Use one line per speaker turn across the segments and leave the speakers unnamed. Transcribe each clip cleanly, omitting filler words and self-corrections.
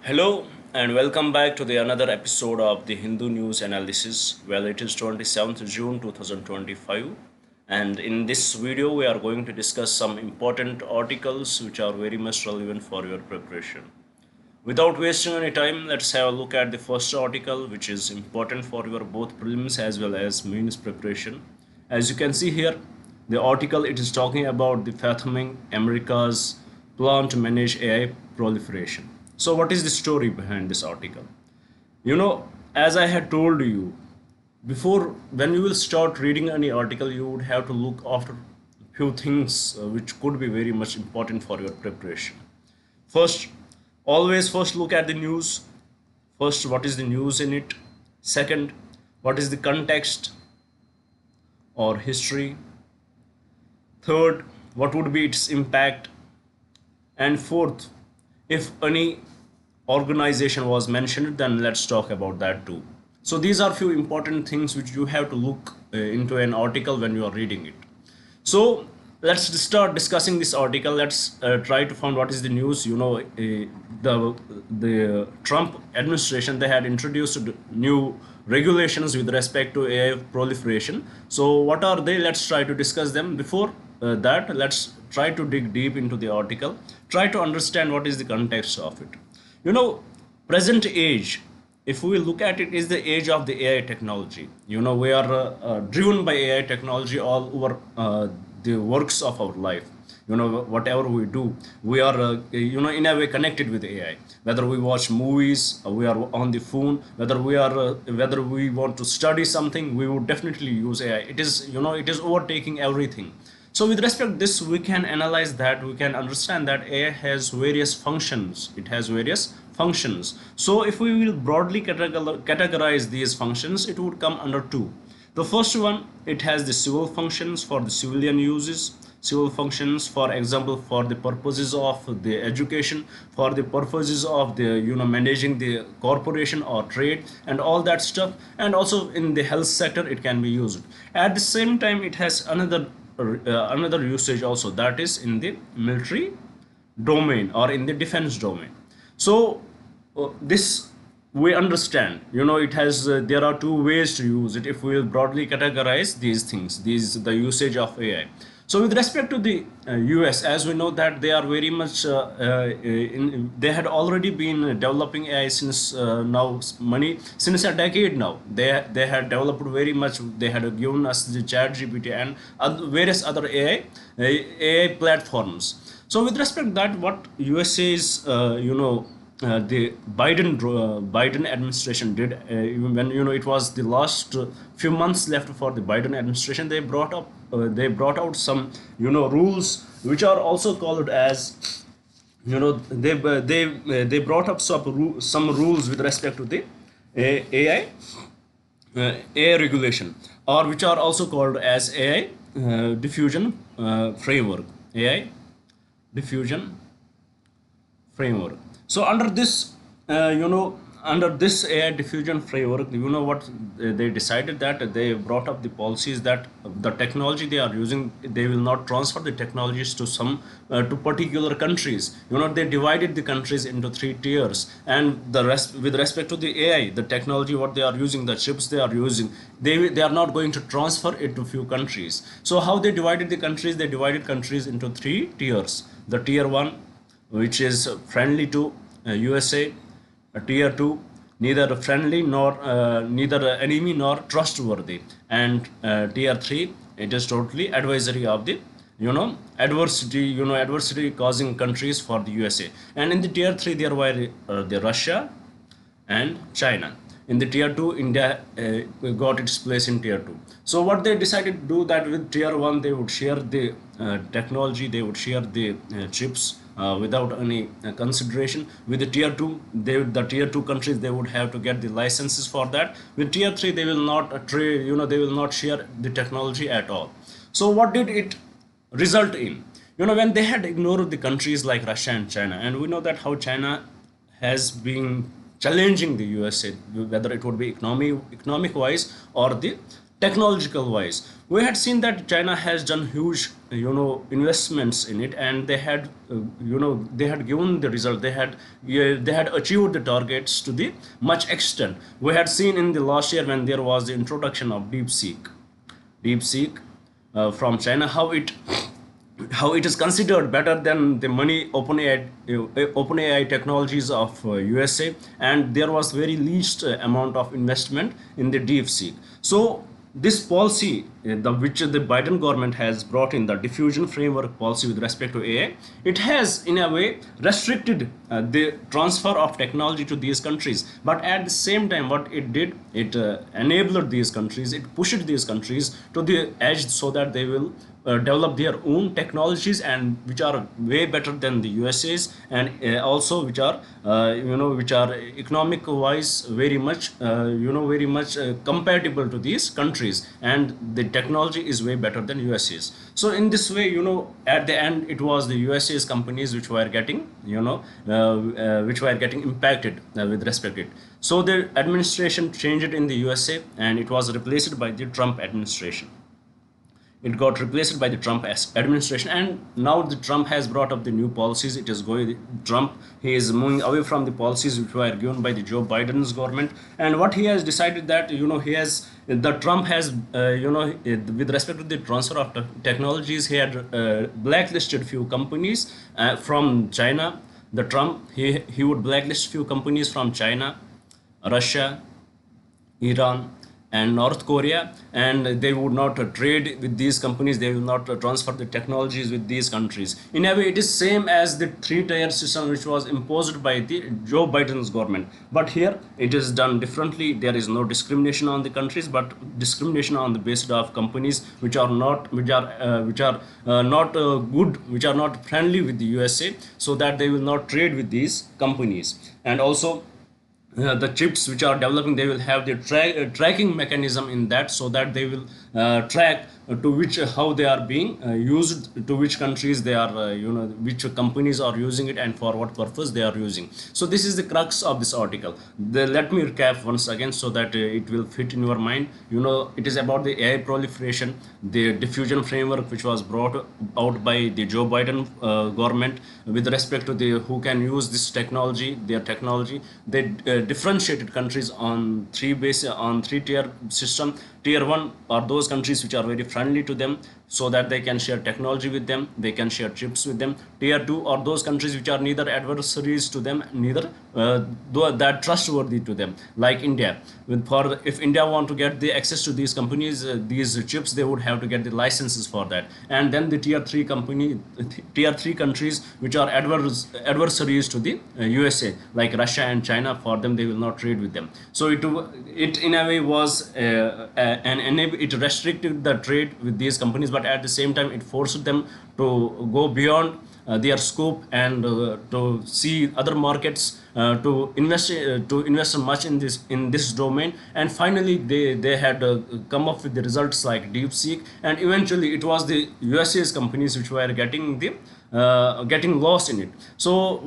Hello and welcome back to the another episode of the Hindu News Analysis. Well, it is 27th June 2025, and in this video we are going to discuss some important articles which are very much relevant for your preparation. Without wasting any time, let's have a look at the first article, which is important for your both prelims as well as mains preparation. As you can see here, the article it is talking about the fathoming America's plan to manage AI proliferation. So, what is the story behind this article? As I had told you before, when you will start reading any article, you would have to look after few things which could be very much important for your preparation. First, always first look at the news. First, what is the news in it? Second, what is the context or history? Third, what would be its impact? And fourth, if any organization was mentioned, then let's talk about that too. So these are few important things which you have to look into an article when you are reading it. So let's start discussing this article. Let's try to find what is the news. The Trump administration, they had introduced new regulations with respect to AI proliferation. So what are they? Let's try to discuss them. Before that, let's try to dig deep into the article, try to understand what is the context of it. Present age, if we look at it, is the age of the AI technology. We are driven by AI technology all over the works of our life. Whatever we do, we are in a way connected with AI. Whether we watch movies, we are on the phone, whether we want to study something, we would definitely use AI. It is overtaking everything. So with respect to this, we can analyze that, we can understand that AI has various functions. It has various functions. So if we will broadly categorize these functions, it would come under two. The first one, it has the civil functions for the civilian uses. Civil functions, for example, for the purposes of the education, for the purposes of the managing the corporation or trade and all that stuff, and also in the health sector it can be used. At the same time, it has another usage also, that is in the military domain or in the defense domain. So this we understand, it has there are two ways to use it if we will broadly categorize these things, the usage of AI. So with respect to the US, as we know that they are very much they had already been developing AI since since a decade now. They had developed very much. They had given us the Chat GPT and various other AI platforms. So with respect to that, what USA is the Biden administration did, even when it was the last few months left for the Biden administration, they brought out some rules which are also called as they brought up some rules with respect to the AI AI regulation, or which are also called as AI diffusion framework. AI diffusion framework. So under this, under this AI diffusion framework, what they decided, that they brought up the policies that the technology they are using, they will not transfer the technologies to some to particular countries. They divided the countries into three tiers, and the rest, with respect to the AI, the technology what they are using, the chips they are using, they are not going to transfer it to few countries. So how they divided the countries? They divided countries into three tiers. The tier one, which is friendly to USA, tier 2, neither friendly nor neither enemy nor trustworthy, and tier 3, it is totally advisory of the adversity causing countries for the USA. And in the tier 3 there were the Russia and China. In the tier 2, India got its place in tier 2. So what they decided to do, that with tier 1 they would share the technology, they would share the chips without any consideration. With the tier 2, the tier 2 countries, they would have to get the licenses for that. With tier 3, they will not trade, they will not share the technology at all. So what did it result in? When they had ignored the countries like Russia and China, and we know that how China has been challenging the USA, whether it would be economic wise or the technological wise, we had seen that China has done huge investments in it, and they had they had given the result. They had achieved the targets to the much extent. We had seen in the last year when there was the introduction of DeepSeek from China, how it is considered better than the money OpenAI technologies of USA, and there was very least amount of investment in the DeepSeek. So this policy, which the Biden government has brought in, the diffusion framework policy with respect to AI, it has in a way restricted the transfer of technology to these countries. But at the same time, what it did, it enabled these countries, it pushed these countries to the edge so that they will develop their own technologies, and which are way better than the USA's, and also which are which are economic wise very much compatible to these countries, and the technology is way better than USA's. So in this way, at the end it was the USA's companies which were getting which were getting impacted with respect to it. So the administration changed in the USA, and it was replaced by the Trump administration. It got replaced by the Trump administration, and now the Trump has brought up the new policies. It is going Trump, he is moving away from the policies which were given by the Joe Biden's government. And what he has decided, that the Trump has with respect to the transfer of technologies, he had blacklisted few companies from China. The Trump, he would blacklist few companies from China, Russia, Iran, and North Korea, and they would not trade with these companies. They will not transfer the technologies with these countries. In a way, it is same as the three-tier system which was imposed by the Joe Biden's government. But here it is done differently. There is no discrimination on the countries, but discrimination on the basis of companies which are not good, which are not friendly with the USA, so that they will not trade with these companies. And also, the chips which are developing, they will have the tracking mechanism in that, so that they will track to which how they are being used, to which countries they are which companies are using it, and for what purpose they are using. So this is the crux of this article. Let me recap once again so that it will fit in your mind. It is about the AI proliferation, the diffusion framework which was brought out by the Joe Biden government with respect to the who can use this technology, their technology. They differentiated countries on three-tier system. Tier 1 are those countries which are very friendly to them, so that they can share technology with them, they can share chips with them. Tier 2 are those countries which are neither adversaries to them, neither that trustworthy to them, like India. If India want to get the access to these companies, these chips, they would have to get the licenses for that. And then the tier 3 countries which are adversaries to the USA, like Russia and China, for them they will not trade with them. So it in a way was it restricted the trade with these companies, but at the same time it forced them to go beyond their scope, and to see other markets, to invest much in this domain. And finally they had come up with the results like DeepSeek, and eventually it was the USA's companies which were getting lost in it. So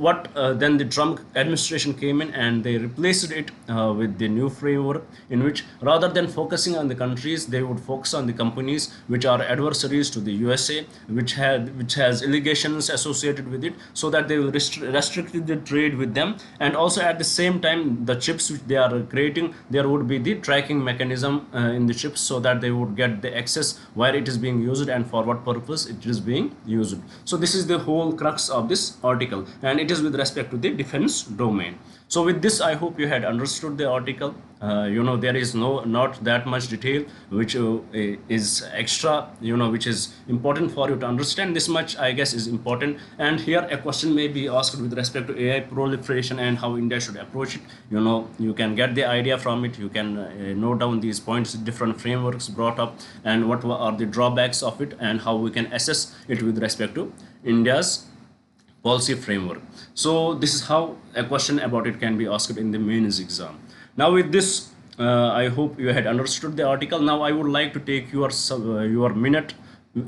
then the Trump administration came in, and they replaced it with the new framework, in which rather than focusing on the countries, they would focus on the companies which are adversaries to the USA, which has allegations associated with it, so that they will restrict the trade with them. And also at the same time, the chips which they are creating, there would be the tracking mechanism in the chips, so that they would get the access where it is being used and for what purpose it is being used. So this is the whole crux of this article, and it is with respect to the defense domain. So with this, I hope you had understood the article. There is not that much detail which is extra, which is important for you to understand. This much, I guess, is important. And here a question may be asked with respect to AI proliferation and how India should approach it. You can get the idea from it. You can note down these points, different frameworks brought up, and what are the drawbacks of it, and how we can assess it with respect to India's policy framework. So this is how a question about it can be asked in the mains exam. Now with this, I hope you had understood the article. Now I would like to take your minute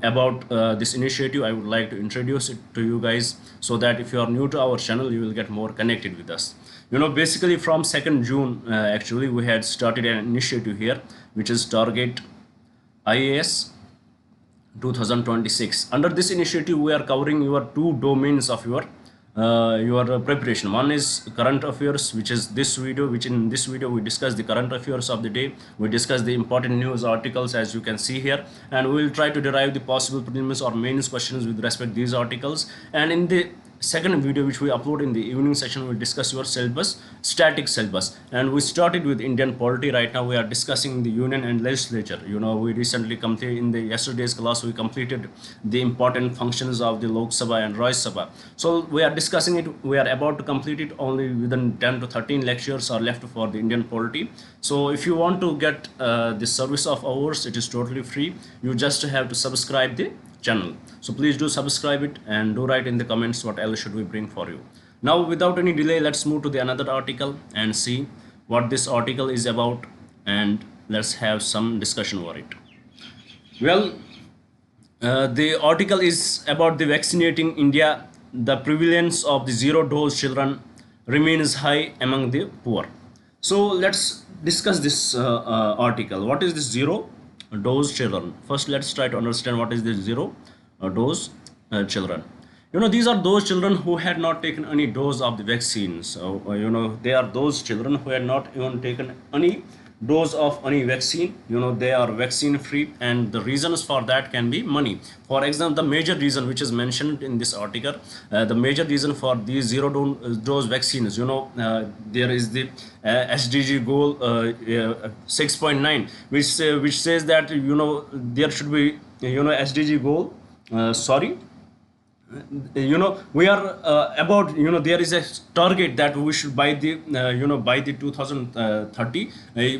about this initiative. I would like to introduce it to you guys, so that if you are new to our channel, you will get more connected with us. Basically from 2nd June, actually we had started an initiative here, which is Target IAS 2026. Under this initiative, we are covering your two domains of your preparation. One is current affairs, which is this video, which in this video we discuss the current affairs of the day. We discuss the important news articles, as you can see here, and we will try to derive the possible prelims or mains questions with respect to these articles. And in the second video, which we upload in the evening session, we'll discuss your syllabus, static syllabus. And we started with Indian polity. Right now we are discussing the union and legislature. We recently completed, in the yesterday's class, we completed the important functions of the Lok Sabha and Raj Sabha. So we are discussing it. We are about to complete it. Only within 10 to 13 lectures are left for the Indian polity. So if you want to get this service of ours, it is totally free. You just have to subscribe the channel. So please do subscribe it and do write in the comments what else should we bring for you. Now without any delay, let's move to the another article and see what this article is about, and let's have some discussion over it. Well, the article is about the vaccinating India. The prevalence of the zero dose children remains high among the poor. So let's discuss this article. What is this zero dose children? First, let's try to understand what is this zero dose children. These are those children who had not taken any dose of the vaccine. So they are those children who had not even taken any dose of any vaccine. They are vaccine free, and the reasons for that can be money. For example, the major reason which is mentioned in this article, the major reason for these zero dose vaccines, there is the SDG goal 6.9, which says that there should be SDG goal we are about there is a target that we should by the by the 2030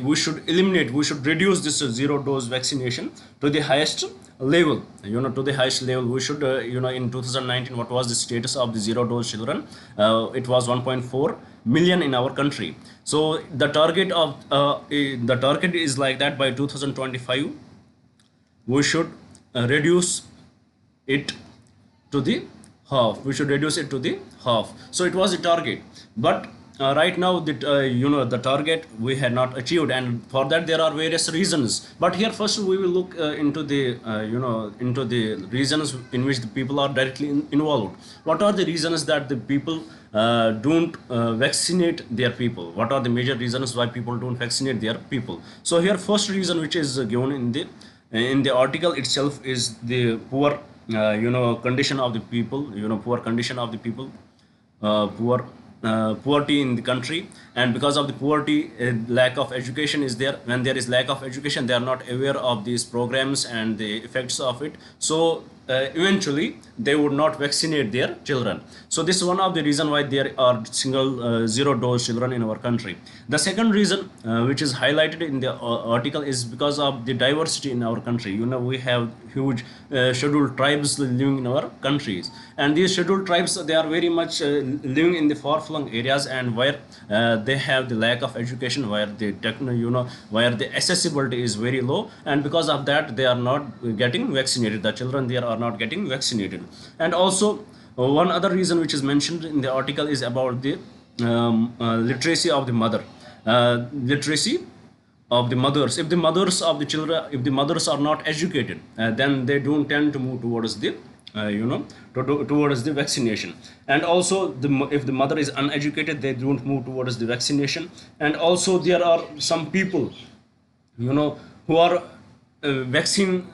we should reduce this zero dose vaccination to the highest level. We should in 2019, what was the status of the zero dose children? It was 1.4 million in our country. So the target is like that by 2025 we should reduce it to the half. We should reduce it to the half. So it was a target, but right now the target we had not achieved, and for that there are various reasons. But here first we will look into the into the reasons in which the people are directly involved. What are the reasons that the people don't vaccinate their people? What are the major reasons why people don't vaccinate their people? So here first reason which is given in the article itself is the poor condition of the people. Poor condition of the people, poverty in the country, and because of the poverty, lack of education is there. When there is lack of education, they are not aware of these programs and the effects of it. So eventually they would not vaccinate their children. So this is one of the reason why there are single zero dose children in our country. The second reason which is highlighted in the article is because of the diversity in our country. We have huge scheduled tribes living in our countries, and these scheduled tribes, they are very much living in the far-flung areas, and where they have the lack of education, where the where the accessibility is very low, and because of that they are not getting vaccinated. The children there are not getting vaccinated. And also one other reason which is mentioned in the article is about the literacy of the mother. Literacy of the mothers. If the mothers of the children, if the mothers are not educated, then they don't tend to move towards the towards the vaccination. And also if the mother is uneducated, they don't move towards the vaccination. And also there are some people who are vaccine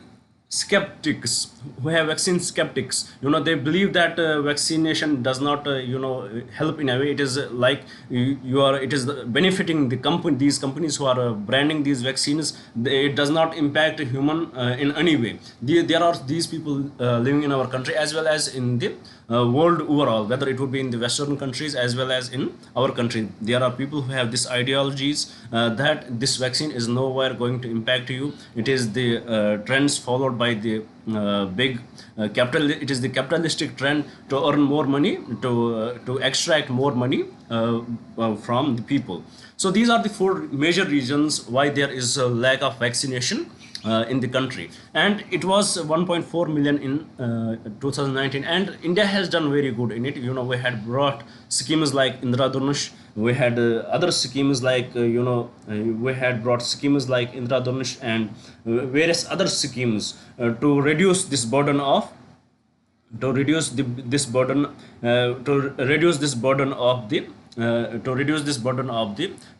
skeptics, who have vaccine skeptics. They believe that vaccination does not help in a way. It is like it is benefiting the company, these companies who are branding these vaccines. It does not impact a human in any way. There are these people living in our country as well as in the world overall, whether it would be in the Western countries as well as in our country. There are people who have these ideologies that this vaccine is nowhere going to impact you. It is the trends followed by the big capital. It is the capitalistic trend to earn more money, to extract more money from the people. So these are the four major reasons why there is a lack of vaccination in the country, and it was 1.4 million in 2019, and India has done very good in it. We had brought schemes like Indra Dhanush, we had other schemes like we had brought schemes like Indra Dhanush and various other schemes to reduce this burden of to reduce this burden to reduce this burden of the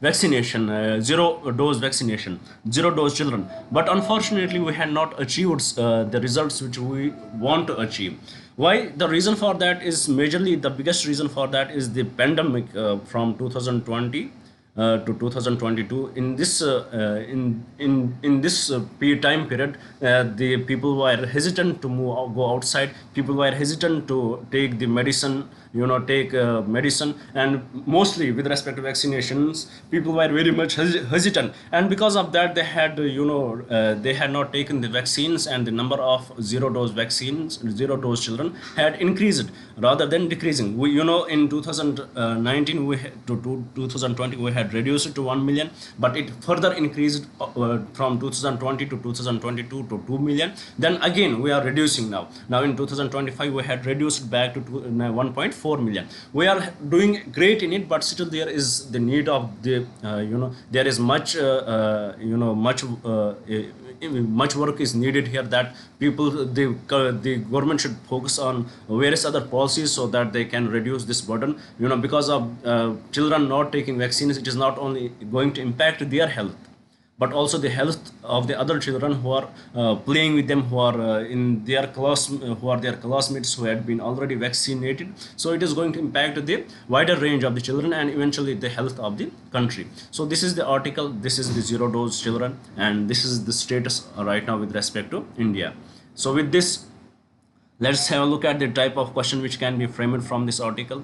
vaccination, zero dose vaccination, zero dose children. But unfortunately we had not achieved the results which we want to achieve. Why? The reason for that is majorly, the biggest reason for that is the pandemic from 2020 to 2022. In this time period, the people were hesitant to go outside. People were hesitant to take the medicine, take medicine, and mostly with respect to vaccinations, people were very much hesitant, and because of that they had they had not taken the vaccines, and the number of zero dose children had increased rather than decreasing. We, in 2019 to 2020 we had reduced it to 1 million, but it further increased from 2020 to 2022 to 2 million. Then again we are reducing now in 2025 we had reduced back to 1.4 million. We are doing great in it, but still there is the need of the there is much much work is needed here, that the government should focus on various other policies so that they can reduce this burden. Because of children not taking vaccines, it is not only going to impact their health, but also the health of the other children who are playing with them, who are in their class, who are their classmates who had been already vaccinated. So it is going to impact the wider range of the children and eventually the health of the country. So this is the article, this is the zero dose children, and this is the status right now with respect to India. So with this, let's have a look at the type of question which can be framed from this article.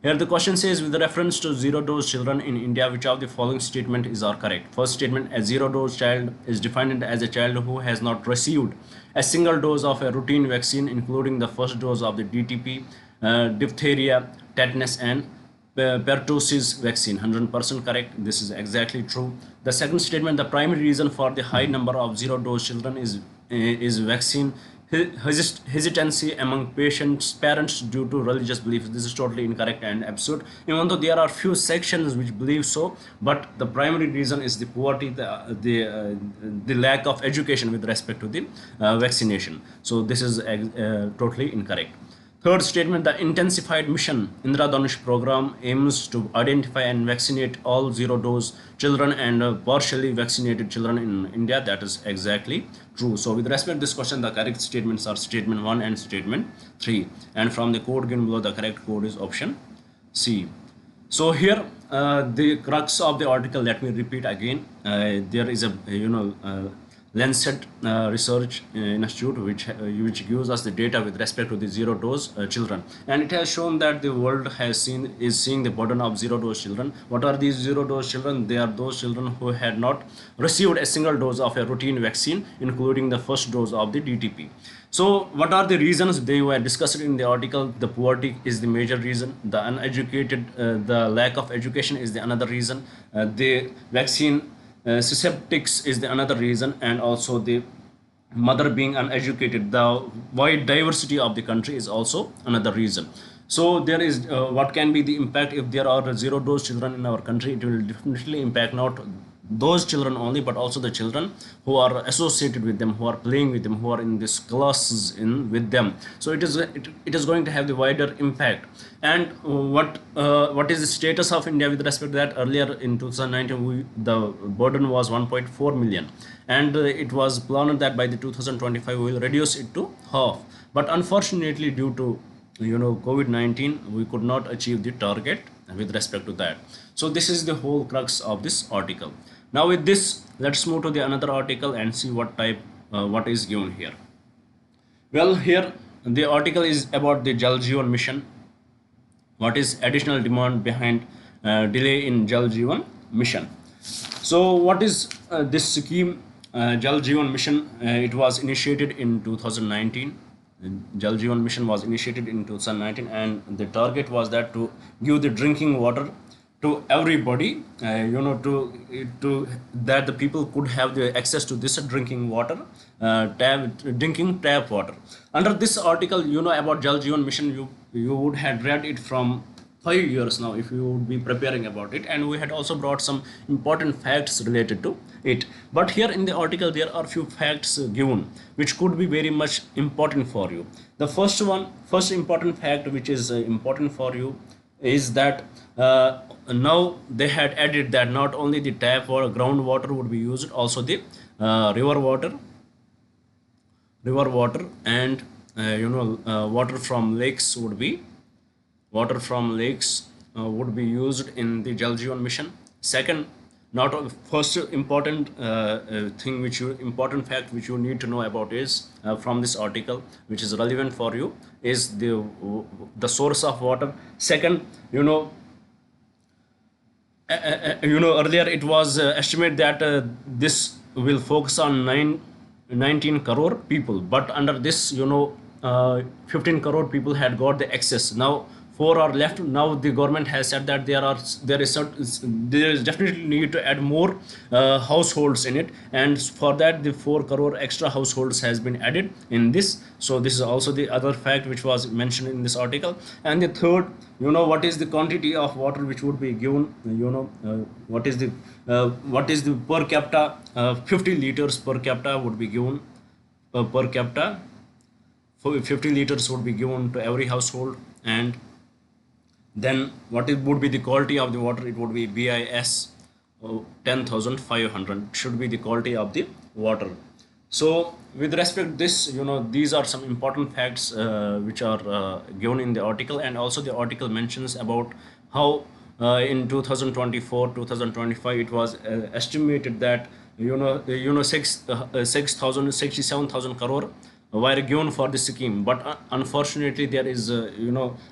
Here the question says, with reference to zero dose children in India, which of the following statement is correct? First statement, a zero dose child is defined as a child who has not received a single dose of a routine vaccine, including the first dose of the DTP, diphtheria, tetanus and pertussis vaccine. 100% correct. This is exactly true. The second statement, the primary reason for the high number of zero dose children is vaccine hesitancy among parents due to religious beliefs. This is totally incorrect and absurd, even though there are few sections which believe so, but the primary reason is the poverty, the lack of education with respect to the vaccination. So this is totally incorrect. Third statement, the intensified mission Indra Dhanush program aims to identify and vaccinate all zero dose children and partially vaccinated children in India. That is exactly true. So with respect to this question, the correct statements are statement 1 and statement 3. And from the code given below, the correct code is option C. So here the crux of the article, let me repeat again. There is a Lancet Research Institute which gives us the data with respect to the zero dose children, and it has shown that the world is seeing the burden of zero dose children. What are these zero dose children? They are those children who had not received a single dose of a routine vaccine, including the first dose of the DTP. So what are the reasons? They were discussed in the article. The poverty is the major reason, the uneducated, the lack of education is the another reason, the vaccine susceptics is the another reason, and also the mother being uneducated, the wide diversity of the country is also another reason. So there is what can be the impact if there are zero dose children in our country? It will definitely impact not those children only, but also the children who are associated with them, who are playing with them, who are in these classes with them. So it is going to have the wider impact. And what is the status of India with respect to that? Earlier in 2019 the burden was 1.4 million, and it was planned that by the 2025 we will reduce it to half, but unfortunately due to COVID-19 we could not achieve the target with respect to that. So this is the whole crux of this article. Now with this, let's move to the another article and see what is given here. Well, here the article is about the Jal Jeevan mission. What is additional demand behind delay in Jal Jeevan mission? So what is this scheme, Jal Jeevan mission? It was initiated in 2019. Jal Jeevan mission was initiated in 2019, and the target was that to give the drinking water to everybody, to that the people could have the access to this drinking water, drinking tap water. Under this article, about Jal Jeevan mission, you would have read it from 5 years now if you would be preparing about it, and we had also brought some important facts related to it. But here in the article there are few facts given which could be very much important for you. The first important fact which is important for you is that now they had added that not only the tap or groundwater would be used, also the river water and water from lakes would be used in the Jal Jeevan mission. Second, not first important fact which you need to know about is from this article, which is relevant for you, is the source of water. Second, earlier it was estimated that this will focus on 19 crore people, but under this 15 crore people had got the access. Now 4 are left. Now the government has said that there is definitely need to add more households in it, and for that the 4 crore extra households has been added in this. So this is also the other fact which was mentioned in this article. And the third, what is the quantity of water which would be given, what is the per capita, 50 liters per capita would be given per capita. 50 liters would be given to every household. And then would be the quality of the water? It would be BIS 10,500 should be the quality of the water. So with respect to this, these are some important facts which are given in the article. And also the article mentions about how in 2024-2025 it was estimated that 67,000 crore were given for this scheme, but unfortunately there is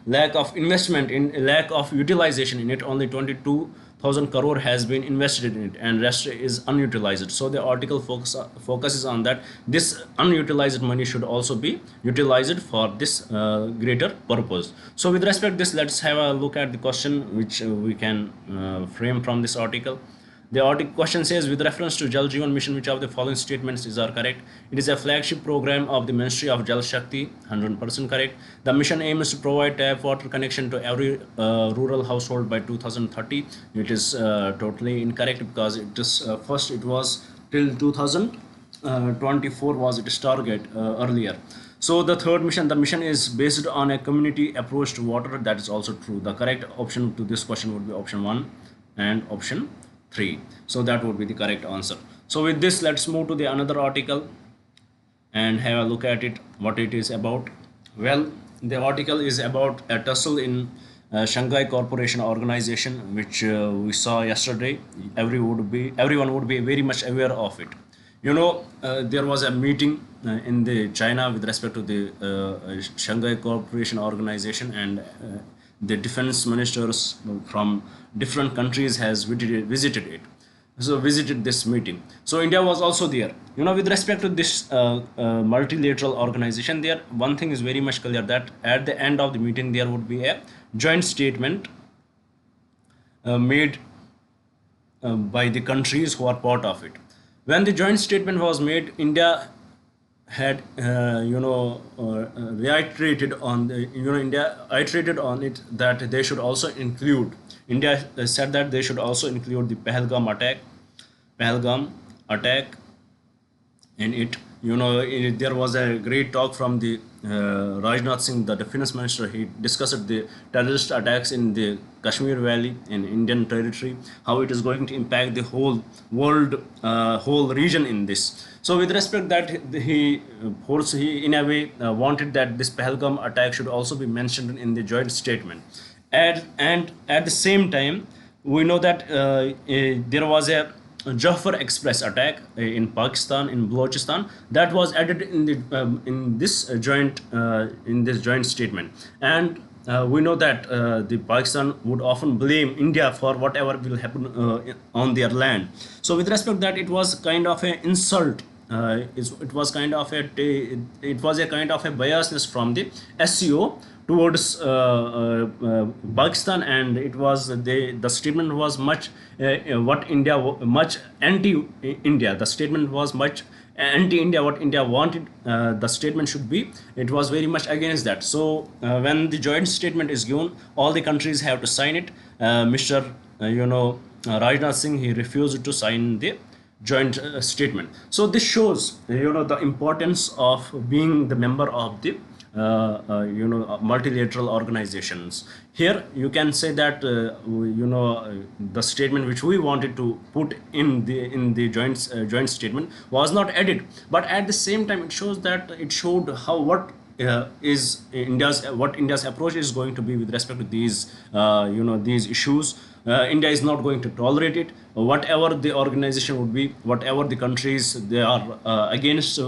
lack of investment, lack of utilization in it. Only 22,000 crore has been invested in it, and rest is unutilized. So the article focuses on that this unutilized money should also be utilized for this greater purpose. So with respect to this, let's have a look at the question which we can frame from this article. The article question says, with reference to Jal Jeevan mission, which of the following statements are correct? It is a flagship program of the Ministry of Jal Shakti, 100% correct. The mission aims to provide tap water connection to every rural household by 2030. It is totally incorrect, because it is first it was till 2024 was its target earlier. So the third mission, the mission is based on a community approach to water. That is also true. The correct option to this question would be option 1 and option 3. So that would be the correct answer. So with this, let's move to the another article and have a look at it, what it is about. Well, the article is about a tussle in Shanghai Cooperation Organization, which we saw yesterday. Everyone would be very much aware of it. There was a meeting in the China with respect to the Shanghai Cooperation Organization, and the defense ministers from different countries has visited this meeting. So India was also there. With respect to this multilateral organization, there one thing is very much clear, that at the end of the meeting there would be a joint statement made by the countries who are part of it. When the joint statement was made, India had reiterated on it that they should also include. India said that they should also include the Pahalgam attack in it. There was a great talk from the Rajnath Singh, the defense minister. He discussed the terrorist attacks in the Kashmir Valley in Indian territory, how it is going to impact the whole world, whole region in this. So with respect that he in a way wanted that this Pahalgam attack should also be mentioned in the joint statement. And at the same time, we know that there was a Jafar Express attack in Pakistan, in Balochistan, that was added in this joint statement. And we know that the Pakistan would often blame India for whatever will happen on their land. So with respect to that, it was kind of an insult. It was a kind of a biasness from the SCO towards Pakistan, and it was the statement was much much anti-India. The statement was much anti-India, what India wanted the statement should be, it was very much against that. So when the joint statement is given, all the countries have to sign it. Mr. Rajnath Singh, he refused to sign the joint statement. So this shows the importance of being the member of the multilateral organizations. Here you can say that the statement which we wanted to put in the joint statement was not added, but at the same time it shows that it showed how what India's approach is going to be with respect to these issues. India is not going to tolerate it. Whatever the organization would be, whatever the countries they are against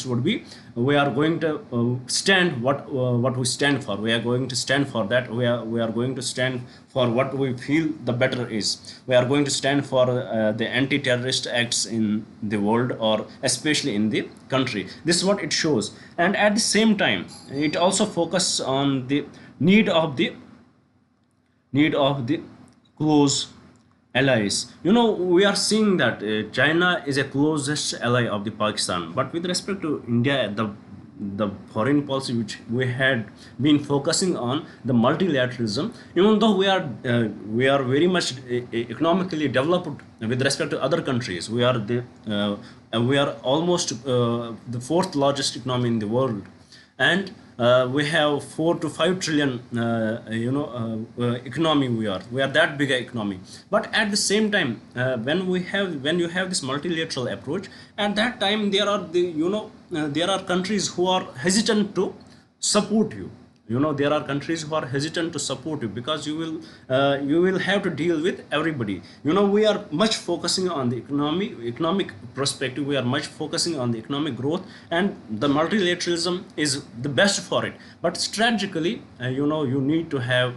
would be, we are going to stand what we stand for. We are going to stand for that. We are going to stand for what we feel the better is. We are going to stand for the anti-terrorist acts in the world, or especially in the country. This is what it shows, and at the same time, it also focuses on the need of the close allies. We are seeing that China is a closest ally of the Pakistan, but with respect to India, the foreign policy which we had been focusing on the multilateralism, even though we are very much economically developed with respect to other countries. We are almost the fourth largest economy in the world, and we have 4 to 5 trillion economy. We are that big economy, but at the same time, when you have this multilateral approach, at that time there are countries who are hesitant to support you. There are countries who are hesitant to support you, because you will have to deal with everybody. We are much focusing on the economic perspective. We are much focusing on the economic growth, and the multilateralism is the best for it. But strategically, you need to have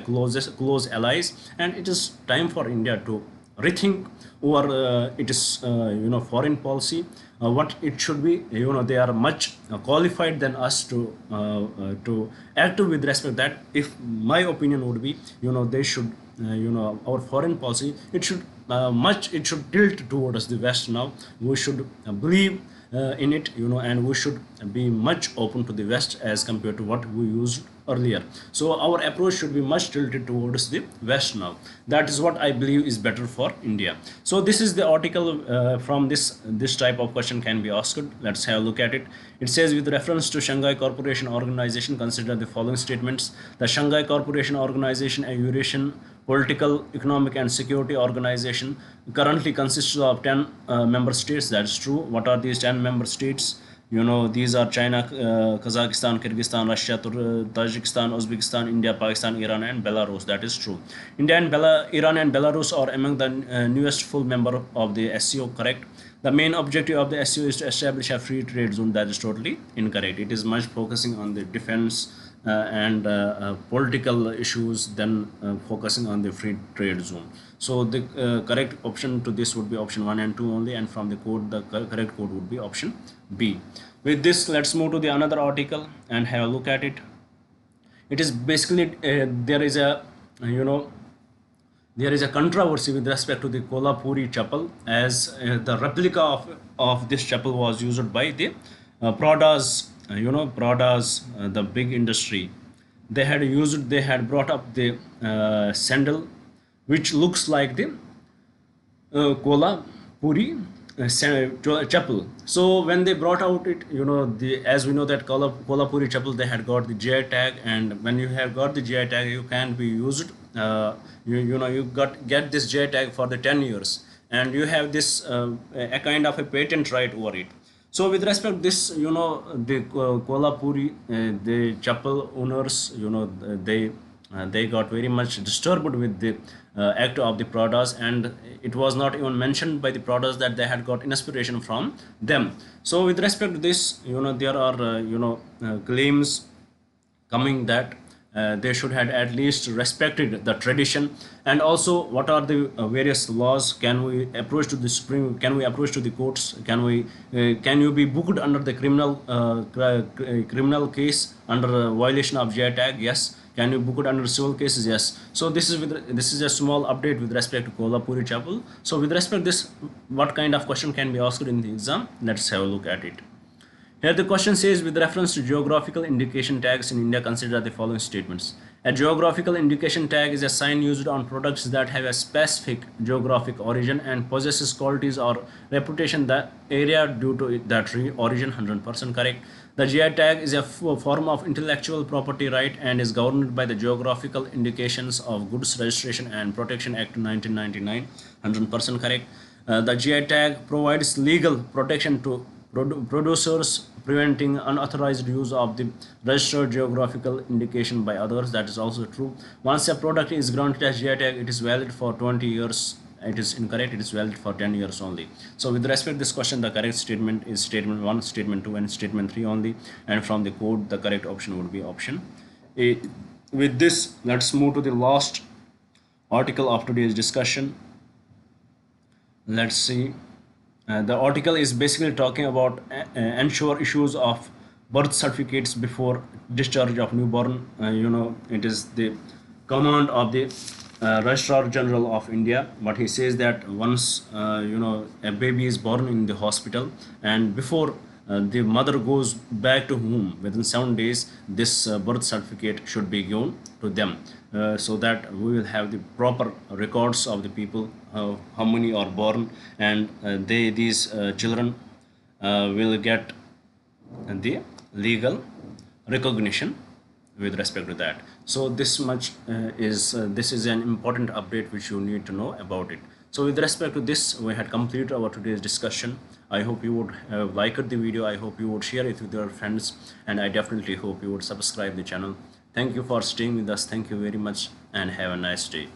close allies, and it is time for India to rethink over its foreign policy, what it should be. They are much qualified than us to act with respect that. If my opinion would be, they should our foreign policy, it should tilt towards the West now. We should believe in it, and we should be much open to the West as compared to what we used earlier. So our approach should be much tilted towards the West now. That is what I believe is better for India. So this is the article from this type of question can be asked. Let's have a look at it. It says, with reference to Shanghai Cooperation Organization, consider the following statements. The Shanghai Cooperation Organization, a Eurasian political, economic and security organization, currently consists of 10 member states. That's true. What are these 10 member states? These are China, Kazakhstan, Kyrgyzstan, Russia, Tajikistan, Uzbekistan, India, Pakistan, Iran and Belarus. That is true. Iran and Belarus are among the newest full member of the SCO. Correct. The main objective of the SCO is to establish a free trade zone. That is totally incorrect. It is much focusing on the defense and political issues than focusing on the free trade zone. So the correct option to this would be option 1 and 2 only, and from the code, the correct code would be option B. With this, let's move to the another article and have a look at it. It is basically there is a controversy with respect to the Kolhapuri chapel, as the replica of this chapel was used by the Prada's, the big industry. They had brought up the sandal which looks like the Kolhapuri chapel. So when they brought out it, as we know that Kolhapuri chapel, they had got the GI tag, and when you have got the GI tag, you can be used. You get this GI tag for the 10 years, and you have this a kind of a patent right over it. So with respect to this, the Kolhapuri, the chapel owners, they got very much disturbed with the act of the Pradas, and it was not even mentioned by the Pradas that they had got inspiration from them. So with respect to this, there are claims coming that they should have at least respected the tradition, and also what are the various laws. Can we approach to the Supreme? Can we approach to the courts? Can you be booked under the criminal case under violation of GI tag? Yes, Can you book it under civil cases? Yes. So this is a small update with respect to Kolhapuri chapel. So with respect to this, what kind of question can be asked in the exam? Let's have a look at it. Here the question says, with reference to geographical indication tags in India, consider the following statements. A geographical indication tag is a sign used on products that have a specific geographic origin and possesses qualities or reputation that area due to that origin. 100% correct. The GI tag is a form of intellectual property right and is governed by the Geographical Indications of Goods Registration and Protection Act 1999. 100% correct. The GI tag provides legal protection to producers, preventing unauthorized use of the registered geographical indication by others. That is also true. Once a product is granted as GI tag, it is valid for 20 years. It is incorrect. It is valid for 10 years only. So with respect to this question, the correct statement is statement 1, statement 2, and statement 3 only. And from the code, the correct option would be option A. With this, let's move to the last article of today's discussion. Let's see. The article is basically talking about ensure issues of birth certificates before discharge of newborn. It is the command of the Registrar General of India. But he says that once a baby is born in the hospital, and before the mother goes back to home within 7 days, this birth certificate should be given to them, so that we will have the proper records of the people, how many are born, and these children will get the legal recognition with respect to that. So this much this is an important update which you need to know about it. So with respect to this, we had completed our today's discussion. I hope you would have liked the video. I hope you would share it with your friends, and I definitely hope you would subscribe the channel. Thank you for staying with us. Thank you very much, and have a nice day.